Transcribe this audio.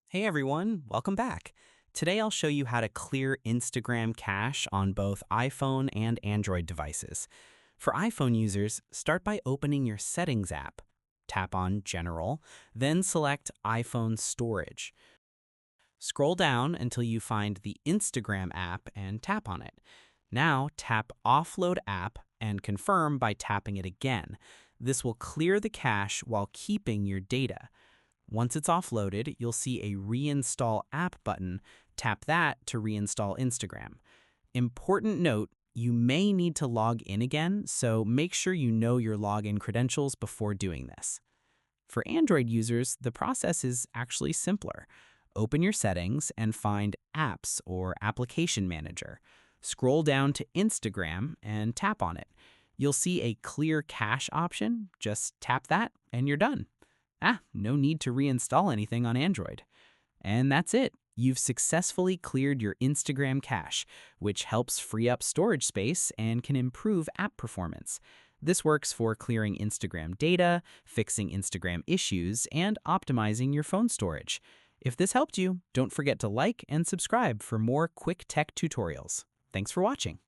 Hey everyone, welcome back. Today I'll show you how to clear Instagram cache on both iPhone and Android devices. For iPhone users, start by opening your Settings app. Tap on General, then select iPhone Storage. Scroll down until you find the Instagram app and tap on it. Now tap Offload App and confirm by tapping it again. This will clear the cache while keeping your data. Once it's offloaded, you'll see a Reinstall App button. Tap that to reinstall Instagram. Important note, you may need to log in again, so make sure you know your login credentials before doing this. For Android users, the process is actually simpler. Open your settings and find Apps or Application Manager. Scroll down to Instagram and tap on it. You'll see a Clear Cache option. Just tap that and you're done. No need to reinstall anything on Android. And that's it. You've successfully cleared your Instagram cache, which helps free up storage space and can improve app performance. This works for clearing Instagram data, fixing Instagram issues, and optimizing your phone storage. If this helped you, don't forget to like and subscribe for more quick tech tutorials. Thanks for watching.